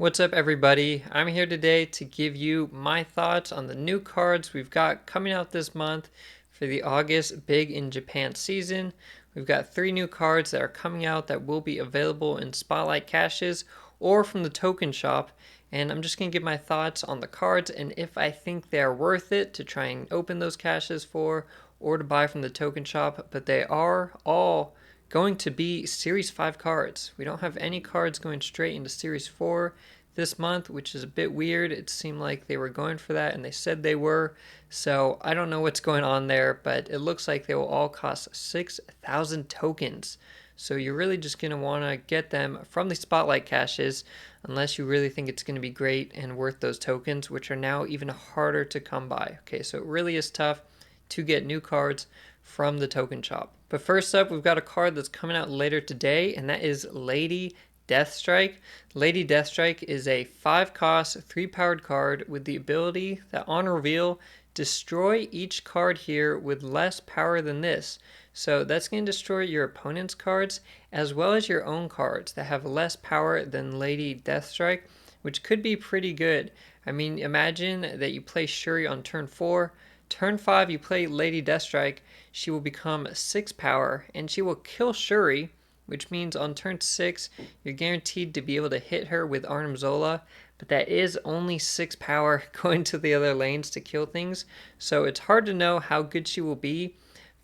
What's up, everybody? I'm here today to give you my thoughts on the new cards we've got coming out this month for the August Big in Japan season. We've got 3 new cards that are coming out that will be available in Spotlight caches or from the token shop. And I'm just going to give my thoughts on the cards and if I think they're worth it to try and open those caches for or to buy from the token shop. But they are all going to be Series 5 cards. We don't have any cards going straight into Series 4 this month, which is a bit weird. It seemed like they were going for that and they said they were. So I don't know what's going on there, but it looks like they will all cost 6,000 tokens. So you're really just going to want to get them from the Spotlight caches unless you really think it's going to be great and worth those tokens, which are now even harder to come by. Okay, so it really is tough to get new cards from the token shop. But first up, we've got a card that's coming out later today, and that is Lady Deathstrike. Lady Deathstrike is a 5-cost, 3-powered card with the ability that on reveal, destroy each card here with less power than this. So that's going to destroy your opponent's cards as well as your own cards that have less power than Lady Deathstrike, which could be pretty good. I mean, imagine that you play Shuri on turn 4. Turn 5, you play Lady Deathstrike. She will become 6 power, and she will kill Shuri, which means on turn 6, you're guaranteed to be able to hit her with Arnim Zola, but that is only 6 power going to the other lanes to kill things, so it's hard to know how good she will be.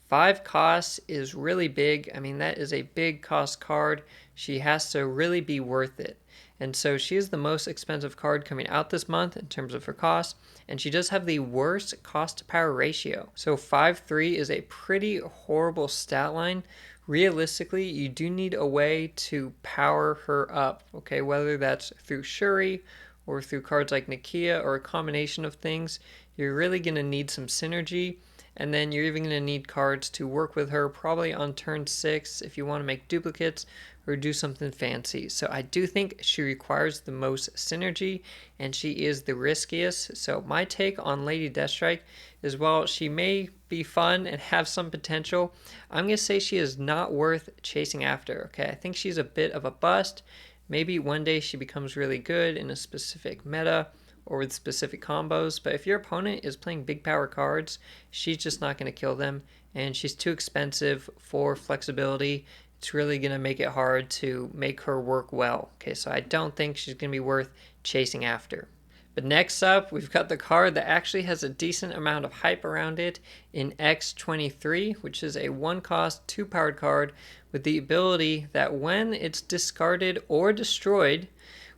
5 costs is really big. I mean, that is a big cost card. She has to really be worth it. And so she is the most expensive card coming out this month in terms of her cost, and she does have the worst cost to power ratio. So 5-3 is a pretty horrible stat line. Realistically, you do need a way to power her up, okay? Whether that's through Shuri or through cards like Nakia or a combination of things, you're really going to need some synergy. And then you're even going to need cards to work with her probably on turn 6 if you want to make duplicates or do something fancy. So I do think she requires the most synergy and she is the riskiest. So my take on Lady Deathstrike is while she may be fun and have some potential, I'm going to say she is not worth chasing after. Okay, I think she's a bit of a bust. Maybe one day she becomes really good in a specific meta or with specific combos, but if your opponent is playing big power cards, she's just not going to kill them, and she's too expensive for flexibility. It's really going to make it hard to make her work well. Okay, so I don't think she's going to be worth chasing after. But next up, we've got the card that actually has a decent amount of hype around it in X23, which is a 1-cost, 2-powered card with the ability that when it's discarded or destroyed,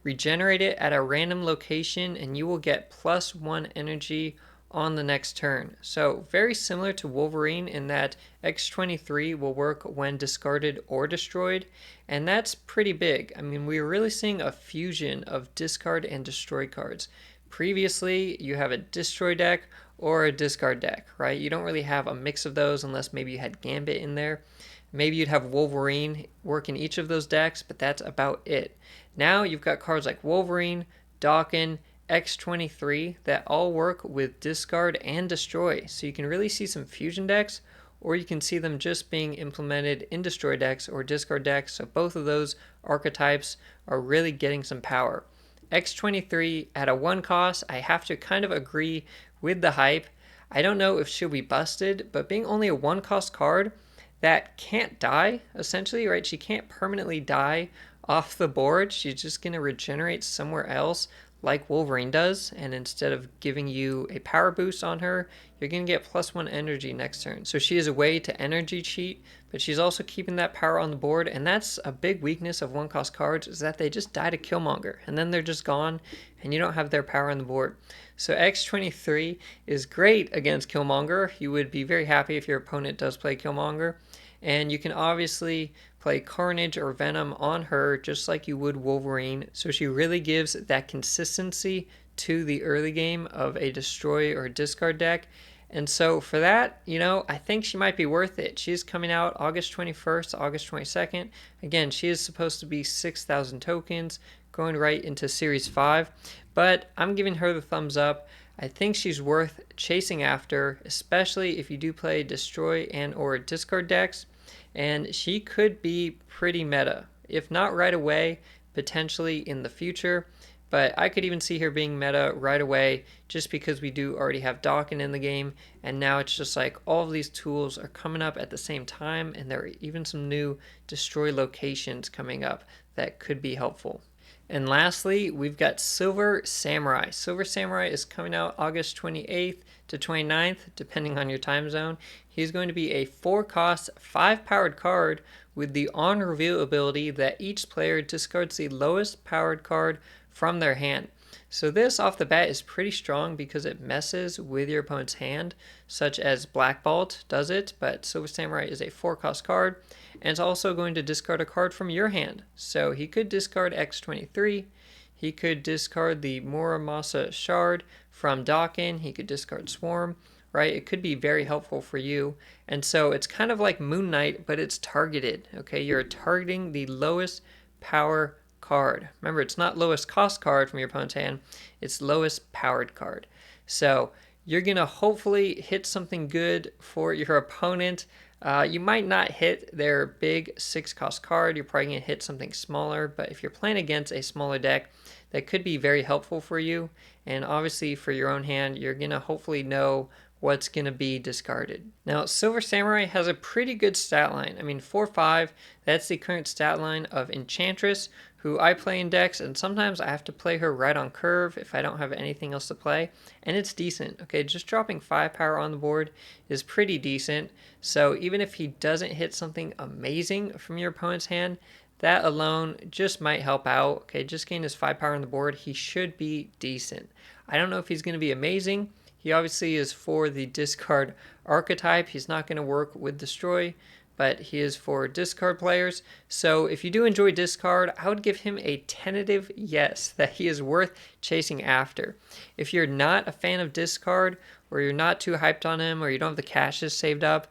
regenerate it at a random location and you will get +1 energy on the next turn. So very similar to Wolverine in that X23 will work when discarded or destroyed, and that's pretty big. I mean, we're really seeing a fusion of discard and destroy cards. Previously, you have a destroy deck or a discard deck, right? You don't really have a mix of those unless maybe you had Gambit in there. Maybe you'd have Wolverine work in each of those decks, but that's about it. Now you've got cards like Wolverine, Dawkin, X23 that all work with discard and destroy. So you can really see some fusion decks, or you can see them just being implemented in destroy decks or discard decks. So both of those archetypes are really getting some power. X23 at a 1 cost, I have to kind of agree with the hype. I don't know if she'll be busted, but being only a 1 cost card that can't die, essentially, right? She can't permanently die off the board. She's just going to regenerate somewhere else like Wolverine does, and instead of giving you a power boost on her, you're going to get +1 energy next turn. So she is a way to energy cheat, but she's also keeping that power on the board, and that's a big weakness of 1-cost cards, is that they just die to Killmonger, and then they're just gone, and you don't have their power on the board. So X23 is great against Killmonger. You would be very happy if your opponent does play Killmonger, and you can obviously play Carnage or Venom on her just like you would Wolverine. So she really gives that consistency to the early game of a destroy or discard deck. And so for that, I think she might be worth it. She's coming out August 21st, August 22nd. Again, she is supposed to be 6,000 tokens going right into Series 5. But I'm giving her the thumbs up. I think she's worth chasing after, especially if you do play destroy and or discard decks. And she could be pretty meta, if not right away, potentially in the future. but I could even see her being meta right away just because we do already have Dawkin in the game, and now it's just like all of these tools are coming up at the same time, and there are even some new destroy locations coming up that could be helpful. And lastly, we've got Silver Samurai. Silver Samurai is coming out August 28th to 29th, depending on your time zone. He's going to be a 4-cost, 5-powered card with the on reveal ability that each player discards the lowest powered card from their hand. So this off the bat is pretty strong because it messes with your opponent's hand, such as Black Bolt does it, but Silver Samurai is a 4-cost card, and it's also going to discard a card from your hand. So he could discard X23, he could discard the Muramasa Shard from Dawkin, he could discard Swarm, right? It could be very helpful for you. And so it's kind of like Moon Knight, but it's targeted, okay? You're targeting the lowest power card. Remember, it's not lowest cost card from your opponent's hand, it's lowest powered card. So you're going to hopefully hit something good for your opponent. You might not hit their big 6-cost card. You're probably going to hit something smaller, but if you're playing against a smaller deck, that could be very helpful for you. And obviously for your own hand, you're going to hopefully know what's going to be discarded. Now, Silver Samurai has a pretty good stat line. I mean, 4-5, that's the current stat line of Enchantress, who I play in decks, and sometimes I have to play her right on curve if I don't have anything else to play, and it's decent. Okay, just dropping 5 power on the board is pretty decent, so even if he doesn't hit something amazing from your opponent's hand, that alone just might help out. Okay, just getting his 5 power on the board, he should be decent. I don't know if he's going to be amazing. He obviously is for the discard archetype. He's not going to work with destroy, but he is for discard players. So if you do enjoy discard, I would give him a tentative yes, that he is worth chasing after. If you're not a fan of discard, or you're not too hyped on him, or you don't have the caches saved up,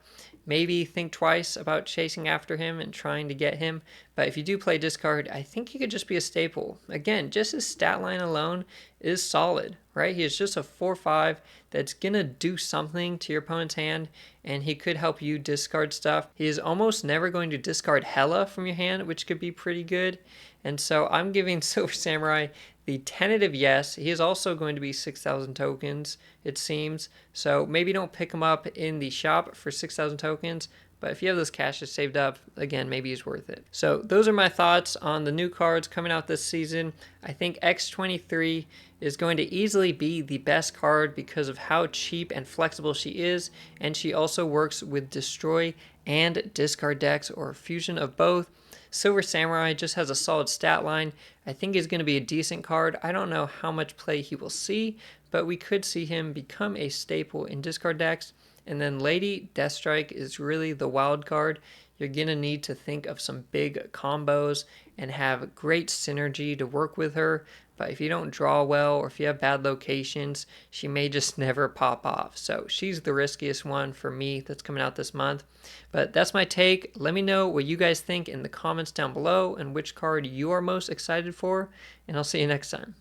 maybe think twice about chasing after him and trying to get him. But if you do play discard, I think he could just be a staple. Again, just his stat line alone is solid, right? He is just a 4-5 that's going to do something to your opponent's hand, and he could help you discard stuff. He is almost never going to discard Hela from your hand, which could be pretty good. And so I'm giving Silver Samurai the tentative yes. He is also going to be 6,000 tokens, it seems. So maybe don't pick him up in the shop for 6,000 tokens, but if you have those caches saved up, again, maybe he's worth it. So those are my thoughts on the new cards coming out this season. I think X23 is going to easily be the best card because of how cheap and flexible she is, and she also works with destroy and discard decks, or a fusion of both. Silver Samurai just has a solid stat line. I think he's going to be a decent card. I don't know how much play he will see, but we could see him become a staple in discard decks. And then Lady Deathstrike is really the wild card. You're going to need to think of some big combos and have great synergy to work with her. But if you don't draw well, or if you have bad locations, she may just never pop off. So she's the riskiest one for me that's coming out this month. But that's my take. Let me know what you guys think in the comments down below and which card you are most excited for. And I'll see you next time.